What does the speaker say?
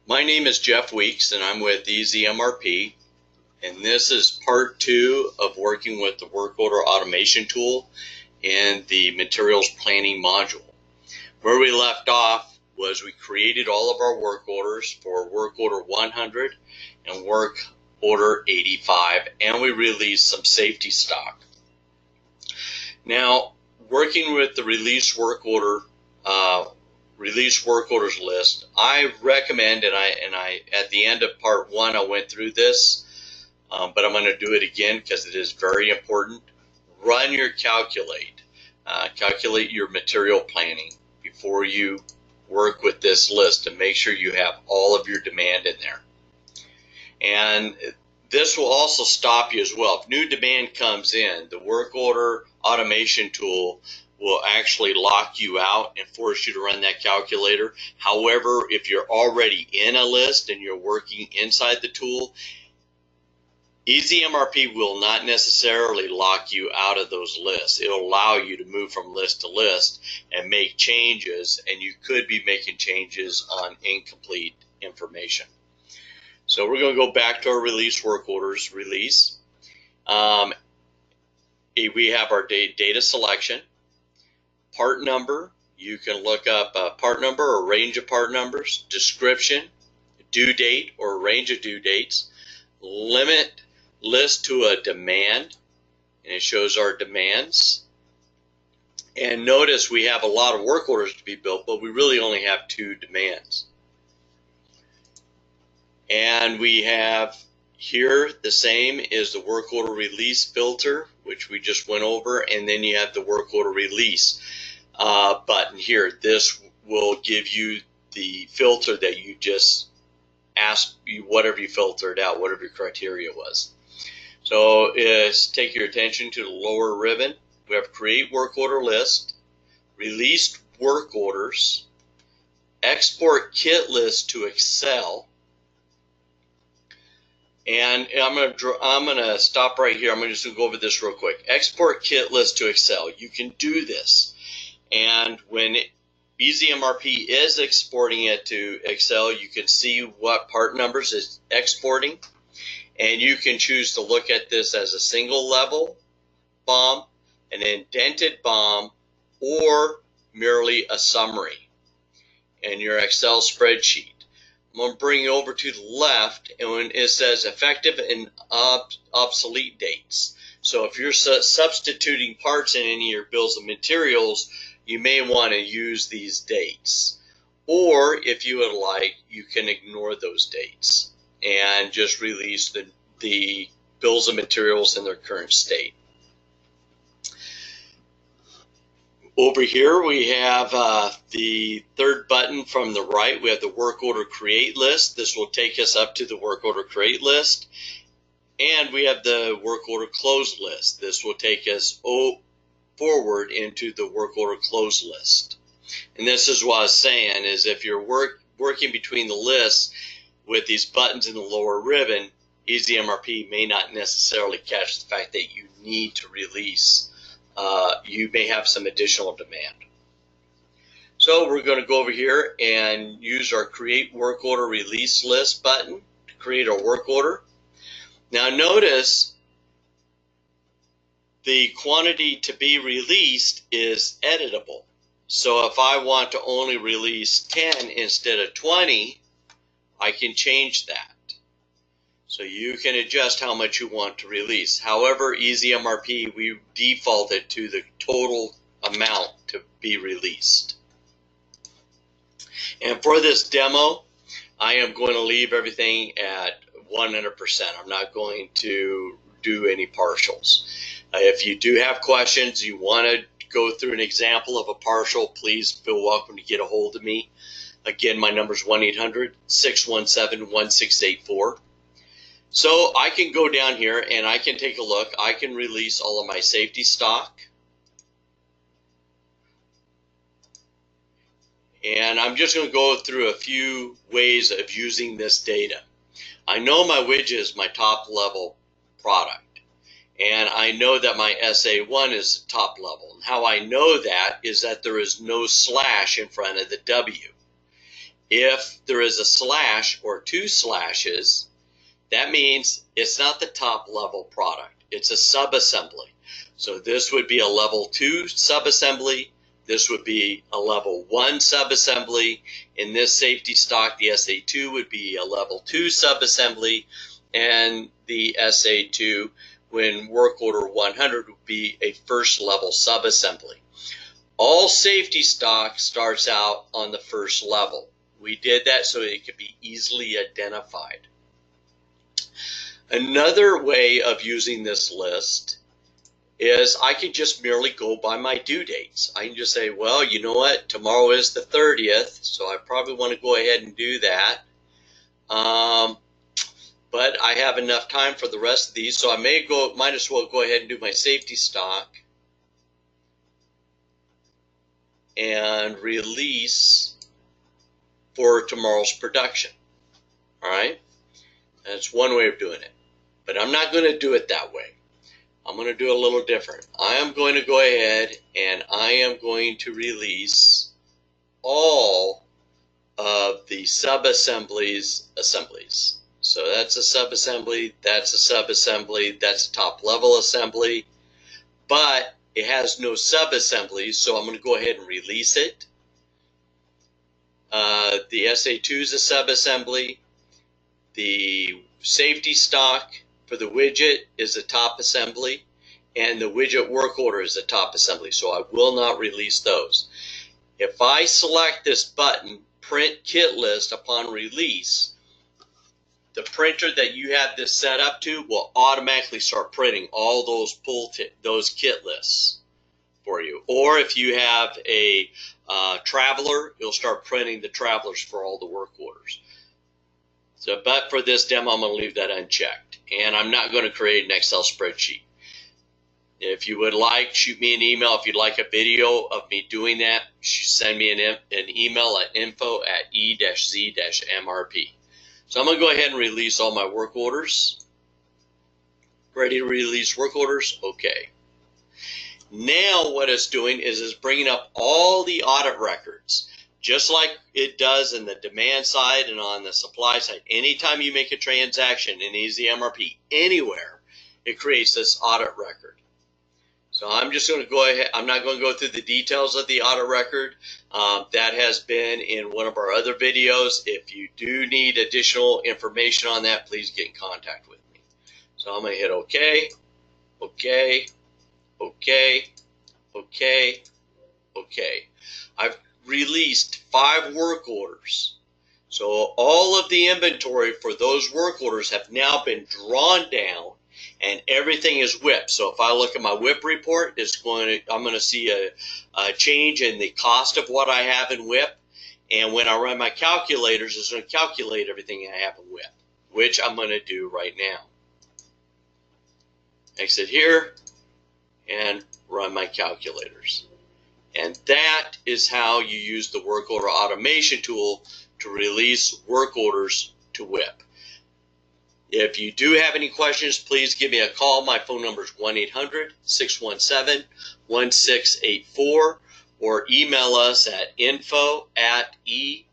My name is Jeff Weeks and I'm with Z MRP, and this is part 2 of working with the work order automation tool and the materials planning module. Where we left off was we created all of our work orders for work order 100 and work order 85, and we released some safety stock. Now, working with the release work orders list, I recommend, and I at the end of part 1 I went through this, but I'm going to do it again because it is very important. Run your calculate your material planning before you work with this list to make sure you have all of your demand in there. And this will also stop you as well. If new demand comes in, the work order automation tool will actually lock you out and force you to run that calculator. However, if you're already in a list and you're working inside the tool, Z MRP will not necessarily lock you out of those lists. It'll allow you to move from list to list and make changes, and you could be making changes on incomplete information. So we're going to go back to our release work orders release. We have our data selection. Part number, you can look up a part number or range of part numbers. Description, due date or range of due dates. Limit list to a demand, and it shows our demands. And notice we have a lot of work orders to be built, but we really only have 2 demands. And we have here the same is the work order release filter, which we just went over, and then you have the work order release button here. This will give you the filter that you just asked, whatever you filtered out, whatever your criteria was. So take your attention to the lower ribbon. We have create work order list, released work orders, export kit list to Excel. And I'm gonna stop right here. I'm just gonna go over this real quick. Export kit list to Excel. You can do this, and when Z MRP is exporting it to Excel, you can see what part numbers it's exporting, and you can choose to look at this as a single level BOM, an indented BOM, or merely a summary in your Excel spreadsheet. I'm going to bring you over to the left, and when it says effective and obsolete dates. So if you're substituting parts in any of your bills of materials, you may want to use these dates. Or if you would like, you can ignore those dates and just release the bills of materials in their current state. Over here we have the third button from the right. We have the work order create list. This will take us up to the work order create list. And we have the work order close list. This will take us forward into the work order close list. And this is what I was saying, is if you're working between the lists with these buttons in the lower ribbon, Z MRP may not necessarily catch the fact that you need to release. You may have some additional demand. So we're going to go over here and use our create work order release list button to create our work order. Now notice the quantity to be released is editable. So if I want to only release 10 instead of 20, I can change that. So you can adjust how much you want to release. However, Z MRP, we defaulted to the total amount to be released. And for this demo, I am going to leave everything at 100%. I'm not going to do any partials. If you do have questions, you want to go through an example of a partial, please feel welcome to get a hold of me. Again, my number is 1-800-617-1684. So I can go down here and I can take a look. I can release all of my safety stock. And I'm just going to go through a few ways of using this data. I know my widget is my top level product. And I know that my SA1 is top level. And how I know that is that there is no slash in front of the W. If there is a slash or two slashes, that means it's not the top level product. It's a subassembly. So this would be a level 2 subassembly. This would be a level 1 subassembly. In this safety stock, the SA2 would be a level 2 subassembly. And the SA2, when work order 100, would be a first level subassembly. All safety stock starts out on the first level. We did that so it could be easily identified. Another way of using this list is I can just merely go by my due dates. I can just say, well, you know what, tomorrow is the 30th, so I probably want to go ahead and do that. But I have enough time for the rest of these, so I might as well go ahead and do my safety stock and release for tomorrow's production. All right, that's one way of doing it, but I'm not going to do it that way. I'm going to do it a little different. I am going to go ahead and I am going to release all of the sub-assemblies. So that's a sub-assembly, that's a sub-assembly, that's a top-level assembly, but it has no sub-assemblies, so I'm going to go ahead and release it. The SA2 is a sub-assembly. The safety stock for the widget is a top assembly, and the widget work order is a top assembly, so I will not release those. If I select this button, Print Kit List, upon release, the printer that you have this set up to will automatically start printing all those kit lists for you. Or if you have a traveler, you'll start printing the travelers for all the work orders. So, but for this demo, I'm going to leave that unchecked. And I'm not going to create an Excel spreadsheet. If you would like, shoot me an email. If you'd like a video of me doing that, send me an email at info@e-z-mrp. So I'm going to go ahead and release all my work orders. Ready to release work orders? Okay. Now what it's doing is it's bringing up all the audit records. Just like it does in the demand side and on the supply side. Anytime you make a transaction in Z MRP anywhere, it creates this audit record. So I'm just going to go ahead. I'm not going to go through the details of the audit record. That has been in one of our other videos. If you do need additional information on that, please get in contact with me. So I'm going to hit OK, OK, OK, OK, OK. I've released 5 work orders. So all of the inventory for those work orders have now been drawn down and everything is WIP. So if I look at my WIP report, I'm going to see a change in the cost of what I have in WIP. And when I run my calculators, it's going to calculate everything I have in WIP, which I'm going to do right now. Exit here and run my calculators. And that is how you use the work order automation tool to release work orders to WIP. If you do have any questions, please give me a call. My phone number is 1-800-617-1684 or email us at info@e-z-mrp.